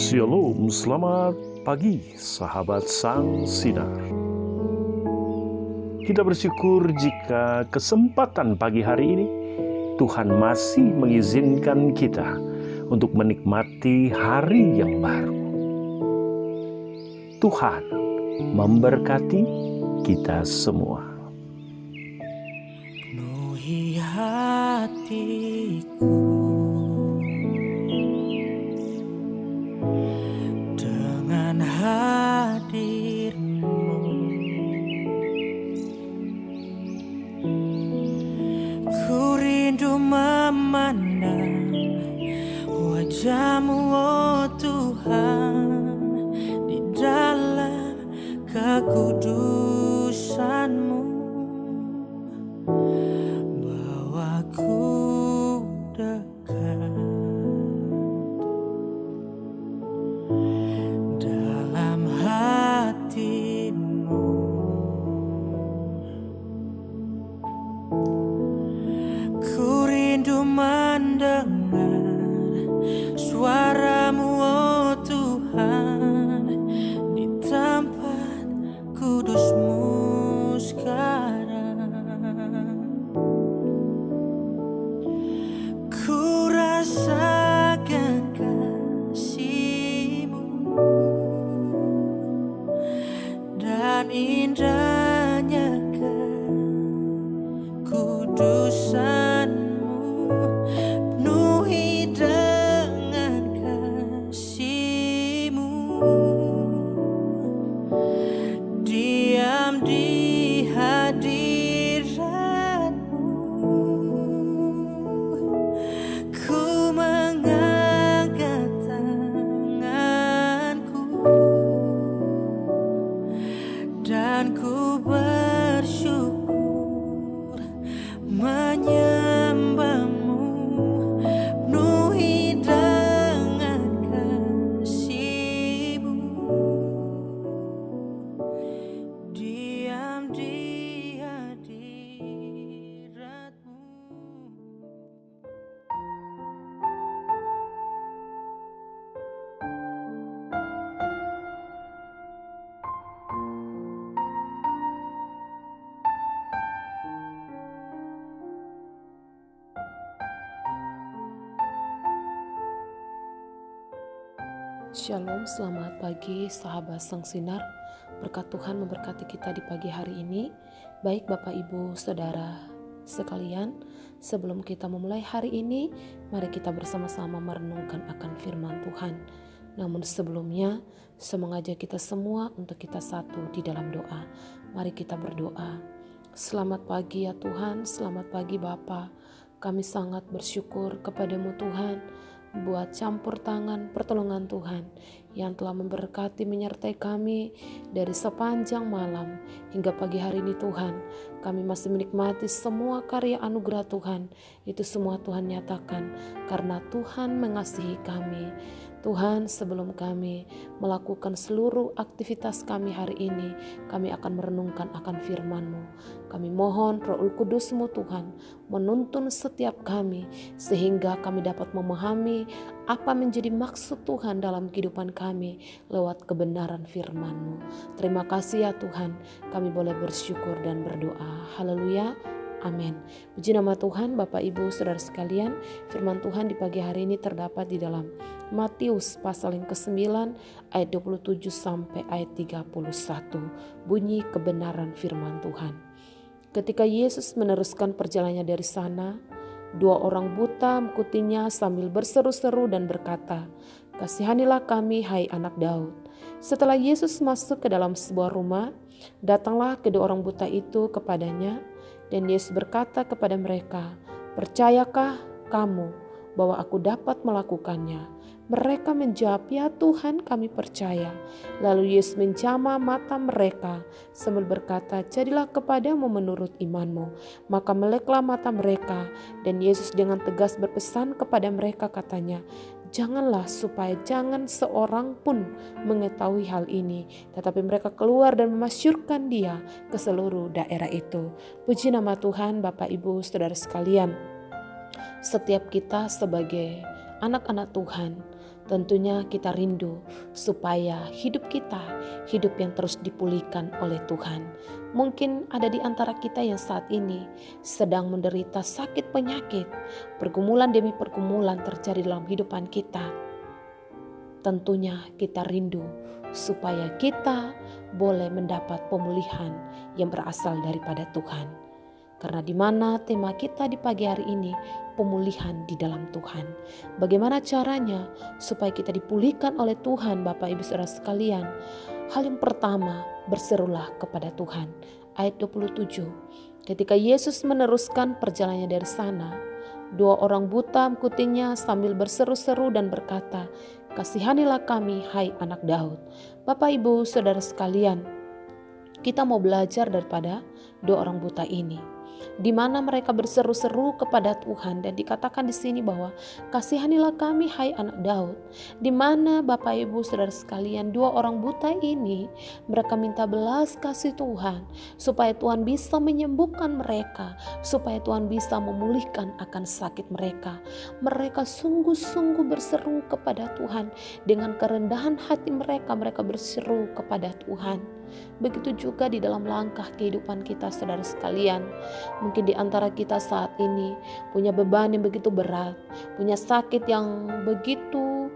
Shalom, selamat pagi sahabat Sang Sinar. Kita bersyukur jika kesempatan pagi hari ini Tuhan masih mengizinkan kita untuk menikmati hari yang baru. Tuhan memberkati kita semua. Penuhi hatiku dengan hadir-Mu, ku rindu memandang wajah-Mu, oh Tuhan, di dalam kekudusan-Mu. Bawaku dekat dalam hati-Mu. Ku rindu mendengar suara-Mu, oh Tuhan, di tempat kudus-Mu sekarang. Ku rasakan kasih-Mu dan indahnya kekudusan-Mu. Penuhi dengan kasih-Mu, diam di hadirat-Mu. Ku mengangkat tanganku dan ku bersyukur menyembah-Mu. Penuhi dengan kasih-Mu, diam di hadirat-Mu. Shalom, selamat pagi sahabat Sang Sinar. Berkat Tuhan memberkati kita di pagi hari ini. Baik Bapak Ibu Saudara sekalian, sebelum kita memulai hari ini, mari kita bersama-sama merenungkan akan firman Tuhan. Namun sebelumnya, saya mengajak kita semua untuk kita satu di dalam doa. Mari kita berdoa. Selamat pagi ya Tuhan, selamat pagi Bapa. Kami sangat bersyukur kepadamu Tuhan, buat campur tangan pertolongan Tuhan yang telah memberkati menyertai kami dari sepanjang malam hingga pagi hari ini Tuhan. Kami masih menikmati semua karya anugerah Tuhan. Itu semua Tuhan nyatakan karena Tuhan mengasihi kami. Tuhan, sebelum kami melakukan seluruh aktivitas kami hari ini, kami akan merenungkan akan firman-Mu. Kami mohon Roh Kudus-Mu Tuhan menuntun setiap kami sehingga kami dapat memahami apa menjadi maksud Tuhan dalam kehidupan kami lewat kebenaran firman-Mu. Terima kasih ya Tuhan, kami boleh bersyukur dan berdoa. Haleluya. Amin. Puji nama Tuhan. Bapak Ibu Saudara sekalian, firman Tuhan di pagi hari ini terdapat di dalam Matius pasal yang ke-9 ayat 27 sampai ayat 31. Bunyi kebenaran firman Tuhan. Ketika Yesus meneruskan perjalanannya dari sana, dua orang buta mengikutinya sambil berseru-seru dan berkata, "Kasihanilah kami, hai anak Daud." Setelah Yesus masuk ke dalam sebuah rumah, datanglah kedua orang buta itu kepadanya, dan Yesus berkata kepada mereka, "Percayakah kamu bahwa aku dapat melakukannya?" Mereka menjawab, "Ya Tuhan, kami percaya." Lalu Yesus menjamah mata mereka sambil berkata, "Jadilah kepadamu menurut imanmu." Maka meleklah mata mereka, dan Yesus dengan tegas berpesan kepada mereka katanya, "Janganlah supaya jangan seorang pun mengetahui hal ini." Tetapi mereka keluar dan memasyurkan dia ke seluruh daerah itu. Puji nama Tuhan. Bapak Ibu Saudara sekalian, setiap kita sebagai anak-anak Tuhan Tentunya kita rindu supaya hidup kita, hidup yang terus dipulihkan oleh Tuhan. Mungkin ada di antara kita yang saat ini sedang menderita sakit penyakit, pergumulan demi pergumulan terjadi dalam kehidupan kita. Tentunya kita rindu supaya kita boleh mendapat pemulihan yang berasal daripada Tuhan. Karena di mana tema kita di pagi hari ini, pemulihan di dalam Tuhan. Bagaimana caranya supaya kita dipulihkan oleh Tuhan, Bapak Ibu Saudara sekalian? Hal yang pertama, berserulah kepada Tuhan. Ayat 27, ketika Yesus meneruskan perjalanannya dari sana, 2 orang buta mengikutinya sambil berseru-seru dan berkata, "Kasihanilah kami, hai anak Daud." Bapak Ibu Saudara sekalian, kita mau belajar daripada 2 orang buta ini, di mana mereka berseru-seru kepada Tuhan, dan dikatakan di sini bahwa kasihanilah kami hai anak Daud. Di mana Bapak Ibu Saudara sekalian, 2 orang buta ini mereka minta belas kasih Tuhan supaya Tuhan bisa menyembuhkan mereka, supaya Tuhan bisa memulihkan akan sakit mereka. Mereka sungguh-sungguh berseru kepada Tuhan dengan kerendahan hati mereka berseru kepada Tuhan. Begitu juga di dalam langkah kehidupan kita saudara sekalian. Mungkin di antara kita saat ini punya beban yang begitu berat, punya sakit yang begitu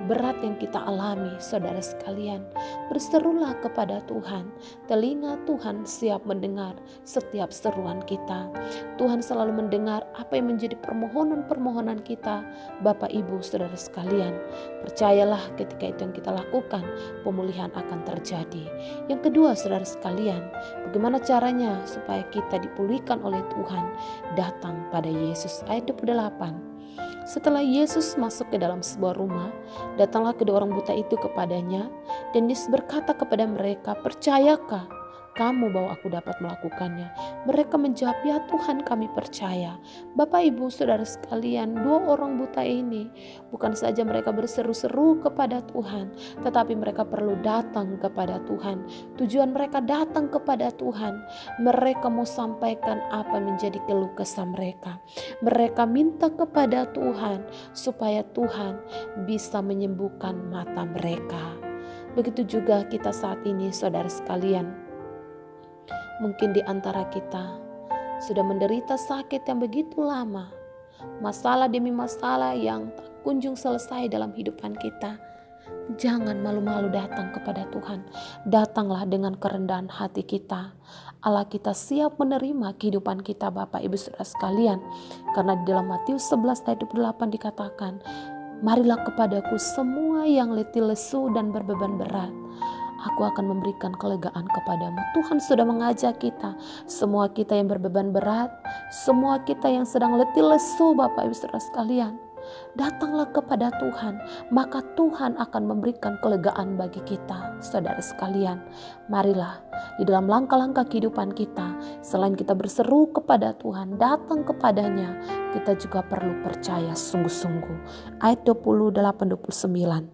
berat yang kita alami saudara sekalian. Berserulah kepada Tuhan. Telinga Tuhan siap mendengar setiap seruan kita. Tuhan selalu mendengar apa yang menjadi permohonan-permohonan kita, Bapak Ibu Saudara sekalian. Percayalah ketika itu yang kita lakukan, pemulihan akan terjadi. Yang kedua saudara sekalian, bagaimana caranya supaya kita dipulihkan oleh Tuhan? Datang pada Yesus. Ayat 28. Setelah Yesus masuk ke dalam sebuah rumah, datanglah kedua orang buta itu kepadanya, dan Yesus berkata kepada mereka, "Percayakah kamu bahwa aku dapat melakukannya?" Mereka menjawab, "Ya Tuhan, kami percaya." Bapak Ibu Saudara sekalian, 2 orang buta ini bukan saja mereka berseru-seru kepada Tuhan, tetapi mereka perlu datang kepada Tuhan. Tujuan mereka datang kepada Tuhan, mereka mau sampaikan apa menjadi keluh kesah mereka. Mereka minta kepada Tuhan supaya Tuhan bisa menyembuhkan mata mereka. Begitu juga kita saat ini saudara sekalian. Mungkin di antara kita sudah menderita sakit yang begitu lama, masalah demi masalah yang tak kunjung selesai dalam kehidupan kita. Jangan malu-malu datang kepada Tuhan. Datanglah dengan kerendahan hati kita. Allah kita siap menerima kehidupan kita Bapak Ibu Saudara sekalian. Karena di dalam Matius 11 ayat 28 dikatakan, "Marilah kepadaku semua yang letih lesu dan berbeban berat, aku akan memberikan kelegaan kepadamu." Tuhan sudah mengajak kita, semua kita yang berbeban berat, semua kita yang sedang letih lesu Bapak Ibu Saudara sekalian, datanglah kepada Tuhan, maka Tuhan akan memberikan kelegaan bagi kita saudara sekalian. Marilah di dalam langkah-langkah kehidupan kita, selain kita berseru kepada Tuhan, datang kepadanya, kita juga perlu percaya sungguh-sungguh. Ayat 28-29.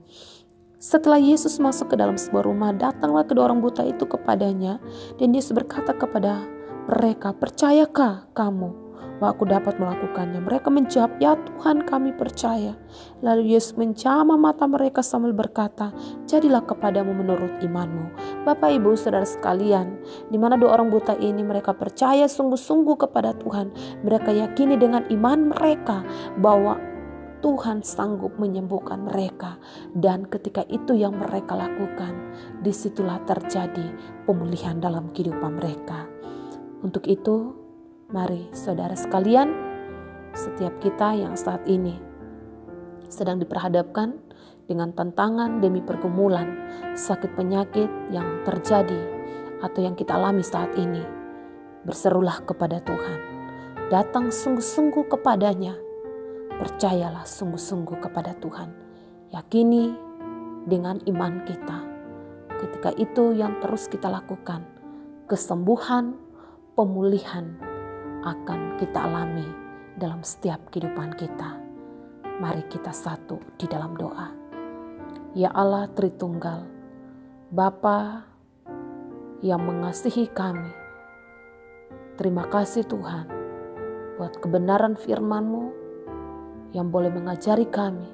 Setelah Yesus masuk ke dalam sebuah rumah, datanglah kedua orang buta itu kepadanya, dan Yesus berkata kepada mereka, "Percayakah kamu bahwa aku dapat melakukannya?" Mereka menjawab, "Ya Tuhan, kami percaya." Lalu Yesus menjamah mata mereka sambil berkata, "Jadilah kepadamu menurut imanmu." Bapak Ibu Saudara sekalian, di mana 2 orang buta ini mereka percaya sungguh-sungguh kepada Tuhan. Mereka yakini dengan iman mereka bahwa Tuhan sanggup menyembuhkan mereka, dan ketika itu yang mereka lakukan, disitulah terjadi pemulihan dalam kehidupan mereka. Untuk itu, mari saudara sekalian, setiap kita yang saat ini sedang diperhadapkan dengan tantangan demi pergumulan, sakit penyakit yang terjadi atau yang kita alami saat ini, berserulah kepada Tuhan. Datang sungguh-sungguh kepadanya. Percayalah sungguh-sungguh kepada Tuhan. Yakini dengan iman kita. Ketika itu yang terus kita lakukan, kesembuhan, pemulihan akan kita alami dalam setiap kehidupan kita. Mari kita satu di dalam doa. Ya Allah Tritunggal, Bapa yang mengasihi kami, terima kasih Tuhan buat kebenaran firman-Mu yang boleh mengajari kami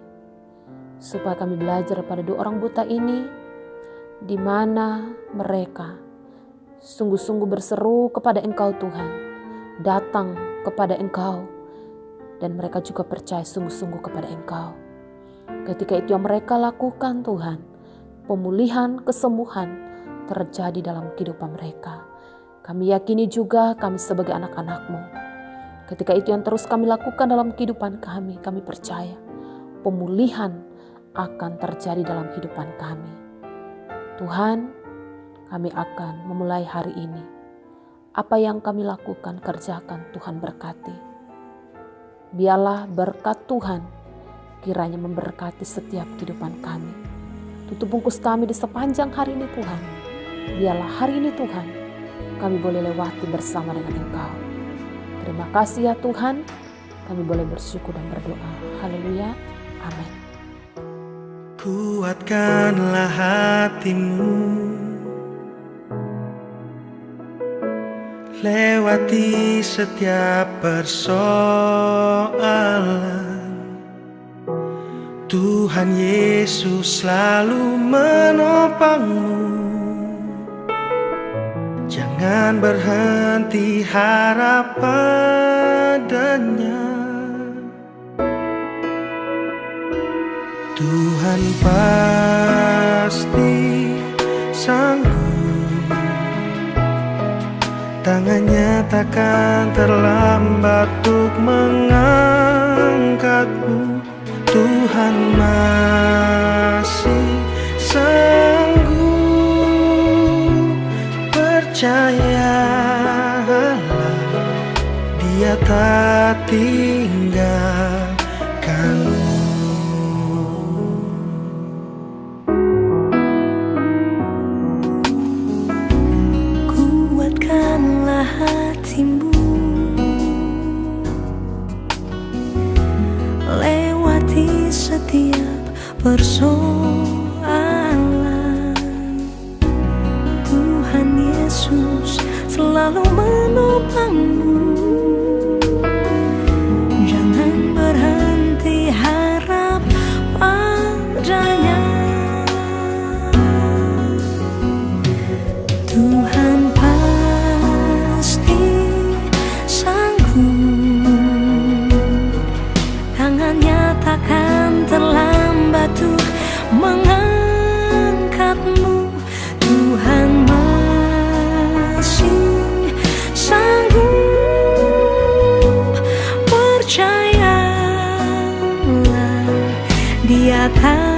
supaya kami belajar pada dua orang buta ini, di mana mereka sungguh-sungguh berseru kepada Engkau Tuhan, datang kepada Engkau, dan mereka juga percaya sungguh-sungguh kepada Engkau. Ketika itu yang mereka lakukan Tuhan, pemulihan, kesembuhan terjadi dalam kehidupan mereka. Kami yakini juga kami sebagai anak-anak-Mu. Ketika itu yang terus kami lakukan dalam kehidupan kami percaya pemulihan akan terjadi dalam kehidupan kami. Tuhan, kami akan memulai hari ini. Apa yang kami lakukan, kerjakan, Tuhan berkati. Biarlah berkat Tuhan kiranya memberkati setiap kehidupan kami. Tutup bungkus kami di sepanjang hari ini Tuhan. Biarlah hari ini Tuhan kami boleh lewati bersama dengan Engkau. Terima kasih ya Tuhan, kami boleh bersyukur dan berdoa. Haleluya, amin. Kuatkanlah hatimu, lewati setiap persoalan. Tuhan Yesus selalu menopangmu. Jangan berhenti harap padanya. Tuhan pasti sanggup, tangannya takkan terlambat untuk mengangkatmu. Tuhan masih sanggup, percayalah, Dia tak tinggalkanmu. Kuatkanlah hatimu, lewati setiap persoalan. Tuhan Yesus selalu menopangmu. Jangan berhenti harap padanya. Tuhan pasti sanggup, tangannya takkan terlambat untuk mengangkatmu. Tuhan masih sanggup, percayalah, Dia tak